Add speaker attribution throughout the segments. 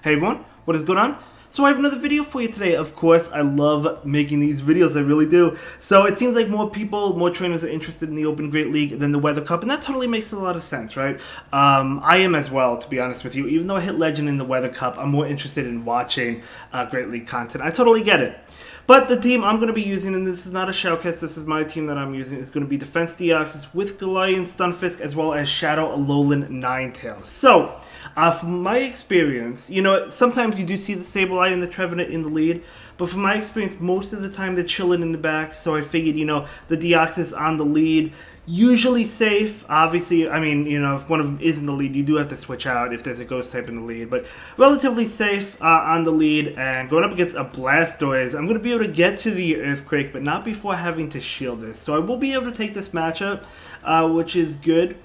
Speaker 1: Hey everyone, what is going on? So I have another video for you today. Of course, I love making these videos, I really do. So it seems like more people, more trainers are interested in the Open Great League than the Weather Cup, and that totally makes a lot of sense, right? I am as well, to be honest with you. Even though I hit Legend in the Weather Cup, I'm more interested in watching Great League content. I totally get it. But the team I'm going to be using, and this is not a shoutcast, this is my team that I'm using, is going to be Defense Deoxys with Goliath Stunfisk as well as Shadow Alolan Ninetales. So, from my experience, you know, sometimes you do see the Sableye and the Trevenant in the lead, but from my experience, most of the time they're chilling in the back, so I figured, you know, the Deoxys on the lead, usually safe. Obviously, I mean, you know, if one of them is in the lead, you do have to switch out if there's a ghost type in the lead. But relatively safe on the lead. And going up against a Blastoise, I'm going to be able to get to the Earthquake, but not before having to shield this. So I will be able to take this matchup, which is good.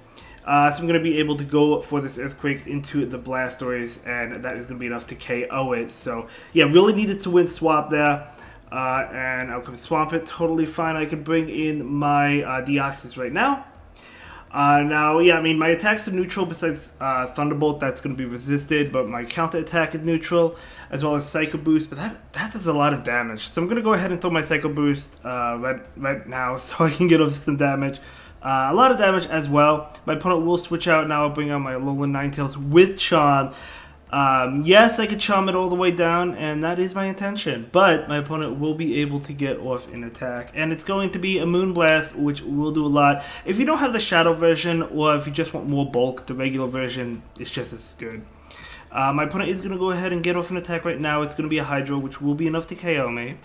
Speaker 1: So I'm going to be able to go for this Earthquake into the Blastoise, and that is going to be enough to KO it. So, yeah, really needed to win swap there. And I can swamp it totally fine. I could bring in my Deoxys right now. Now, yeah, I mean, my attacks are neutral besides Thunderbolt. That's going to be resisted, but my counter attack is neutral, as well as Psycho Boost. But that does a lot of damage. So I'm going to go ahead and throw my Psycho Boost right now so I can get off some damage. A lot of damage as well. My opponent will switch out now. I'll bring out my Alolan Ninetales with Charm. Yes, I could charm it all the way down, and that is my intention. But my opponent will be able to get off an attack, and it's going to be a Moonblast, which will do a lot. If you don't have the Shadow version, or if you just want more bulk, the regular version is just as good. My opponent is going to go ahead and get off an attack right now. It's going to be a Hydro, which will be enough to KO me.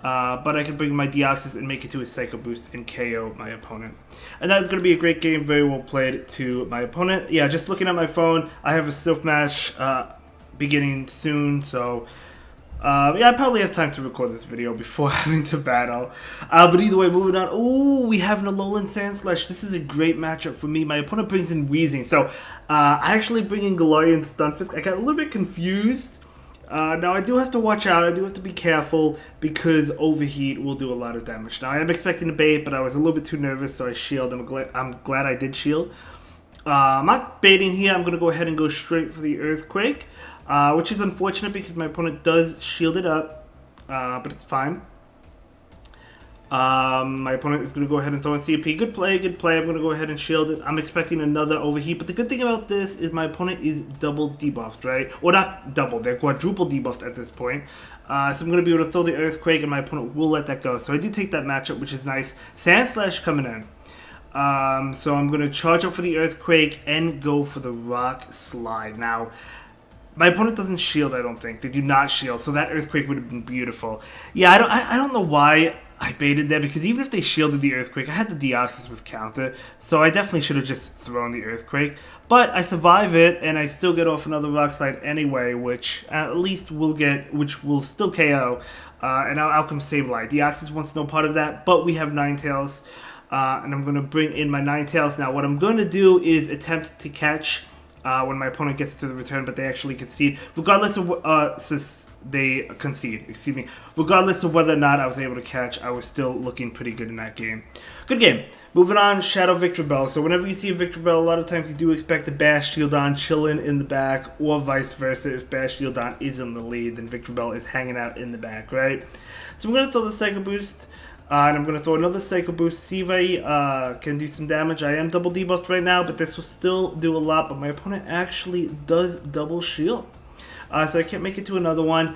Speaker 1: But I can bring my Deoxys and make it to a Psycho Boost and KO my opponent. And that is going to be a great game, very well played to my opponent. Yeah, just looking at my phone, I have a Silph match beginning soon, so yeah, I probably have time to record this video before having to battle. But either way, moving on. Ooh, we have an Alolan Sandslash. This is a great matchup for me. My opponent brings in Weezing, so I actually bring in Galarian Stunfisk. I got a little bit confused. Now I do have to watch out, I do have to be careful because Overheat will do a lot of damage. Now I am expecting a bait, but I was a little bit too nervous, so I shield. I'm glad I did shield. I'm not baiting here, I'm going to go ahead and go straight for the Earthquake, which is unfortunate because my opponent does shield it up, but it's fine. My opponent is going to go ahead and throw in CP. Good play, good play. I'm going to go ahead and shield it. I'm expecting another Overheat, but the good thing about this is my opponent is double debuffed, right? Or not double, they're quadruple debuffed at this point. So I'm going to be able to throw the Earthquake, and my opponent will let that go. So I do take that matchup, which is nice. Sandslash coming in. So I'm going to charge up for the Earthquake and go for the Rock Slide. Now, my opponent doesn't shield, I don't think. They do not shield, so that Earthquake would have been beautiful. Yeah, I don't know why I baited there, because even if they shielded the Earthquake, I had the Deoxys with counter, so I definitely should have just thrown the Earthquake. But I survive it, and I still get off another Rock Slide anyway, which at least which will still KO, and I'll outcome Sableye. Deoxys wants no part of that, but we have Ninetales, and I'm going to bring in my Ninetales. Now, what I'm going to do is attempt to catch when my opponent gets to the return, but they actually concede, regardless of they concede, excuse me. Regardless of whether or not I was able to catch, I was still looking pretty good in that game. Good game. Moving on, Shadow Victreebel. So whenever you see a Victreebel, a lot of times you do expect a Bash Shieldon chilling in the back, or vice versa. If Bash Shieldon is in the lead, then Victreebel is hanging out in the back, right? So I'm going to throw the Psycho Boost, and I'm going to throw another Psycho Boost. See if I can do some damage. I am double debuffed right now, but this will still do a lot. But my opponent actually does double shield. So I can't make it to another one.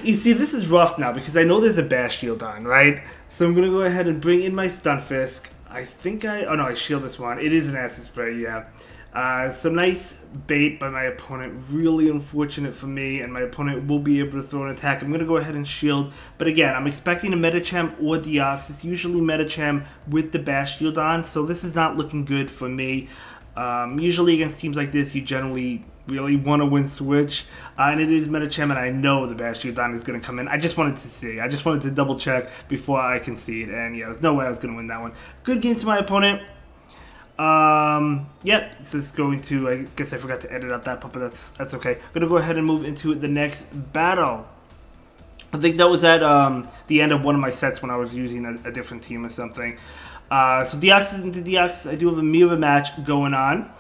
Speaker 1: You see, this is rough now because I know there's a Bash Shield on, right? So I'm going to go ahead and bring in my Stunfisk. Oh no, I shield this one. It is an Acid Spray, yeah. Some nice bait by my opponent. Really unfortunate for me, and my opponent will be able to throw an attack. I'm going to go ahead and shield. But again, I'm expecting a Medicham or Deoxys. Usually Medicham with the Bash Shield on, so this is not looking good for me. Usually against teams like this, you generally really want to win switch, and it is Medicham, and I know the Bash Shieldon is going to come in. I just wanted to see. I just wanted to double check before I concede, and yeah, there's no way I was going to win that one. Good game to my opponent. Yeah, this is going to, I guess I forgot to edit out that part, but that's okay. I'm going to go ahead and move into the next battle. I think that was at the end of one of my sets when I was using a different team or something. So Deoxys into Deoxys, I do have a mirror match going on.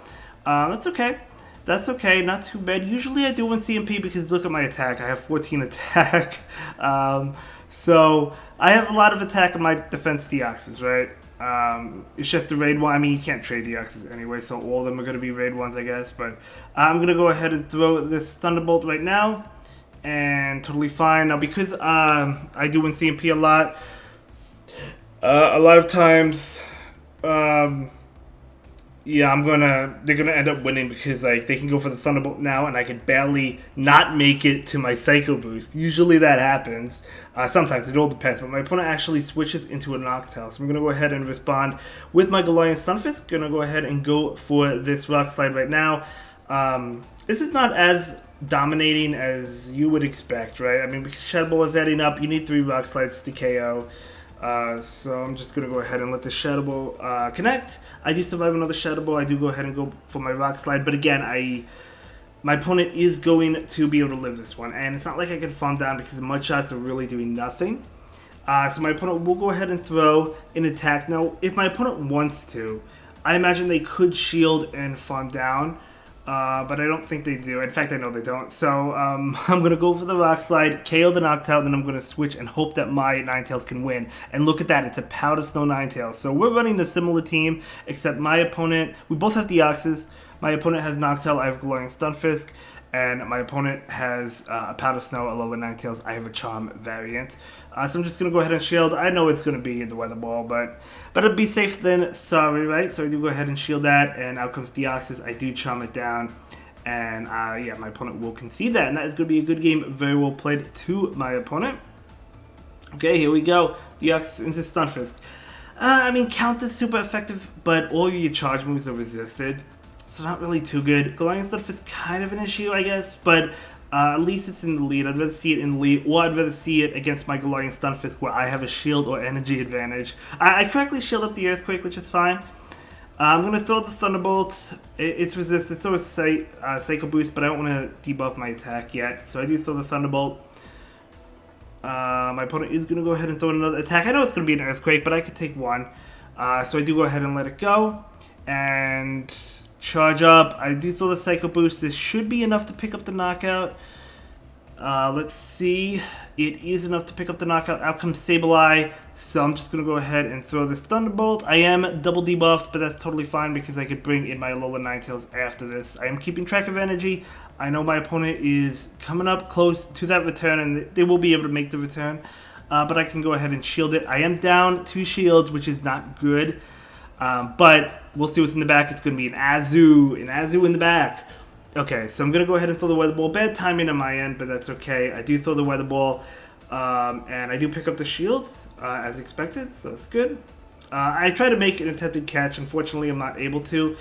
Speaker 1: That's okay. That's okay, not too bad. Usually I do win CMP because look at my attack. I have 14 attack. So I have a lot of attack in my defense Deoxys, right? It's just the raid one. I mean, you can't trade Deoxys anyway, so all of them are going to be raid ones, I guess. But I'm going to go ahead and throw this Thunderbolt right now. And totally fine. Now, because I do win CMP a lot of times... yeah, they're gonna end up winning because like they can go for the Thunderbolt now, and I can barely not make it to my Psycho Boost. Usually that happens. Sometimes it all depends, but my opponent actually switches into a Noctowl, so I'm gonna go ahead and respond with my Galarian Stunfisk. Gonna go ahead and go for this Rock Slide right now. This is not as dominating as you would expect, right? I mean, because Shadow Ball is adding up, you need 3 Rock Slides to KO. So I'm just going to go ahead and let the Shadow Ball connect. I do survive another Shadow Ball. I do go ahead and go for my Rock Slide. But again, my opponent is going to be able to live this one. And it's not like I can farm down because the Mud Shots are really doing nothing. So my opponent will go ahead and throw an attack. Now, if my opponent wants to, I imagine they could shield and farm down. But I don't think they do. In fact, I know they don't. So I'm going to go for the Rock Slide, KO the Noctowl, then I'm going to switch and hope that my Ninetales can win. And look at that. It's a Powder Snow Ninetales. So we're running a similar team, except my opponent, we both have Deoxys. My opponent has Noctowl, I have Galarian Stunfisk. And my opponent has a Powder Snow, Alola Ninetales. I have a Charm variant. So I'm just going to go ahead and shield. I know it's going to be the Weather Ball, but better be safe than sorry, right? So I do go ahead and shield that, and out comes Deoxys. I do Charm it down, and yeah, my opponent will concede that, and that is going to be a good game. Very well played to my opponent. Okay, here we go. Deoxys into Stunfisk. I mean, Count is super effective, but all your charge moves are resisted. So not really too good. Galarian Stuff is kind of an issue, I guess, but at least it's in the lead. I'd rather see it in the lead, or I'd rather see it against my Galarian Stunfisk where I have a shield or energy advantage. I correctly shield up the Earthquake, which is fine. I'm going to throw the Thunderbolt. It's resisted, so is Psycho Boost, but I don't want to debuff my attack yet. So I do throw the Thunderbolt. My opponent is going to go ahead and throw another attack. I know it's going to be an Earthquake, but I could take one. So I do go ahead and let it go. And... charge up. I do throw the Psycho Boost. This should be enough to pick up the knockout. Let's see. It is enough to pick up the knockout. Out comes Sableye. So I'm just going to go ahead and throw this Thunderbolt. I am double debuffed, but that's totally fine because I could bring in my Alola Ninetales after this. I am keeping track of energy. I know my opponent is coming up close to that return, and they will be able to make the return. But I can go ahead and shield it. I am down 2 shields, which is not good. But we'll see what's in the back. It's going to be an Azu in the back. Okay, so I'm going to go ahead and throw the Weather Ball. Bad timing on my end, but that's okay. I do throw the Weather Ball, and I do pick up the shield, as expected, so that's good. I try to make an attempted catch. Unfortunately, I'm not able to,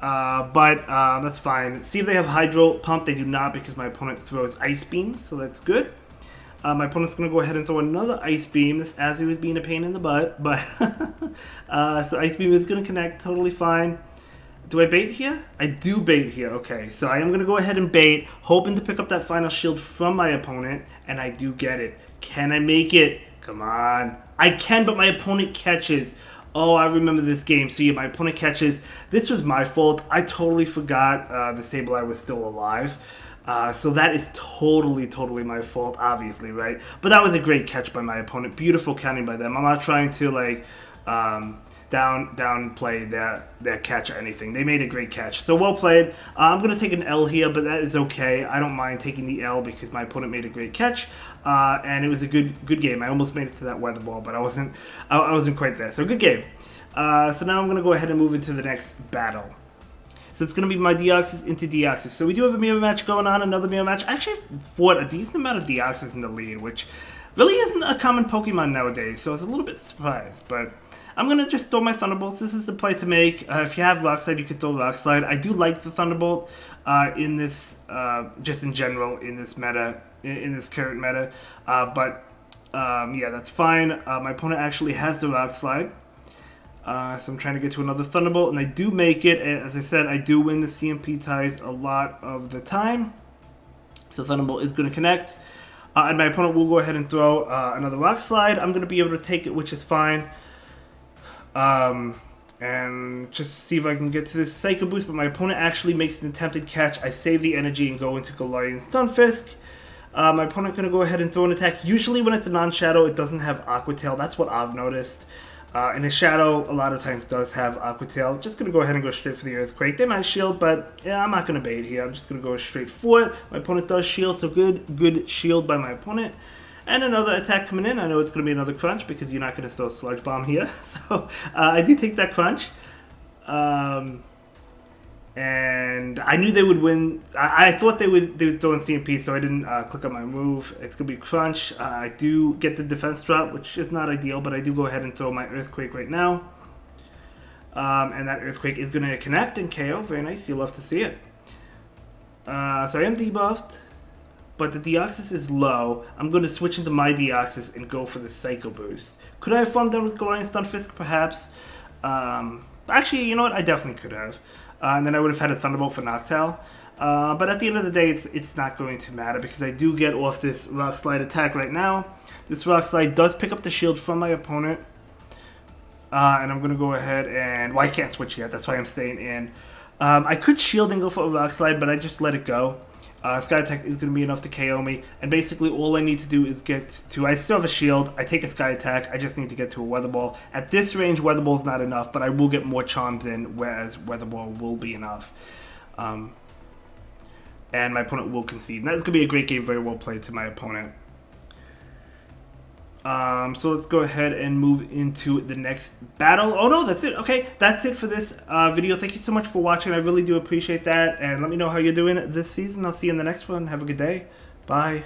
Speaker 1: but that's fine. See if they have Hydro Pump. They do not because my opponent throws Ice Beam, so that's good. My opponent's going to go ahead and throw another Ice Beam. This Azu was being a pain in the butt, but so Ice Beam is going to connect totally fine. Do I bait here? I do bait here. Okay, so I am going to go ahead and bait, hoping to pick up that final shield from my opponent, and I do get it. Can I make it? Come on. I can, but my opponent catches. Oh, I remember this game. So yeah, my opponent catches. This was my fault. I totally forgot the Sableye was still alive. So that is totally my fault, obviously, right? But that was a great catch by my opponent. Beautiful counting by them. I'm not trying to, like, downplay their catch or anything. They made a great catch. So well played. I'm going to take an L here, but that is okay. I don't mind taking the L because my opponent made a great catch. And it was a good game. I almost made it to that Weather Ball, but I wasn't quite there. So good game. So now I'm going to go ahead and move into the next battle. So it's going to be my Deoxys into Deoxys. So we do have a mirror match going on, another mirror match. I actually fought a decent amount of Deoxys in the lead, which really isn't a common Pokemon nowadays, so I was a little bit surprised. But I'm going to just throw my Thunderbolts. This is the play to make. If you have Rock Slide, you can throw Rock Slide. I do like the Thunderbolt in this, just in general, in this meta, in this current meta. Yeah, that's fine. My opponent actually has the Rock Slide. So I'm trying to get to another Thunderbolt, and I do make it. As I said, I do win the CMP ties a lot of the time. So Thunderbolt is going to connect. And my opponent will go ahead and throw another Rock Slide. I'm going to be able to take it, which is fine. And just see if I can get to this Psycho Boost, but my opponent actually makes an attempted catch. I save the energy and go into Galarian Stunfisk. My opponent going to go ahead and throw an attack. Usually when it's a non-shadow, it doesn't have Aqua Tail. That's what I've noticed. And his shadow, a lot of times, does have Aqua Tail. Just going to go ahead and go straight for the Earthquake. They might shield, but yeah, I'm not going to bait here. I'm just going to go straight for it. My opponent does shield, so good shield by my opponent. And another attack coming in. I know it's going to be another crunch because you're not going to throw Sludge Bomb here. So I do take that crunch. And I knew they would win. I thought they would throw in CMP, so I didn't click on my move. It's going to be crunch. I do get the defense drop, which is not ideal, but I do go ahead and throw my Earthquake right now. And that Earthquake is going to connect and KO. Very nice. You'll love to see it. So I am debuffed. But the Deoxys is low. I'm going to switch into my Deoxys and go for the Psycho Boost. Could I have farmed down with Galarian Stunfisk? Perhaps. Actually, you know what? I definitely could have. And then I would have had a Thunderbolt for Noctowl. But at the end of the day, it's not going to matter because I do get off this Rock Slide attack right now. This Rock Slide does pick up the shield from my opponent. And I'm going to go ahead and... Well, I can't switch yet. That's why I'm staying in. I could shield and go for a Rock Slide, but I just let it go. Sky Attack is going to be enough to KO me, and basically all I need to do is get to... I still have a shield, I take a Sky Attack, I just need to get to a Weather Ball. At this range, Weather Ball is not enough, but I will get more Charms in, whereas Weather Ball will be enough. And my opponent will concede. And that's going to be a great game, very well played to my opponent. So let's go ahead and move into the next battle. Oh no, that's it. Okay, that's it for this video. Thank you so much for watching. I really do appreciate that. And let me know how you're doing this season. I'll see you in the next one. Have a good day. Bye.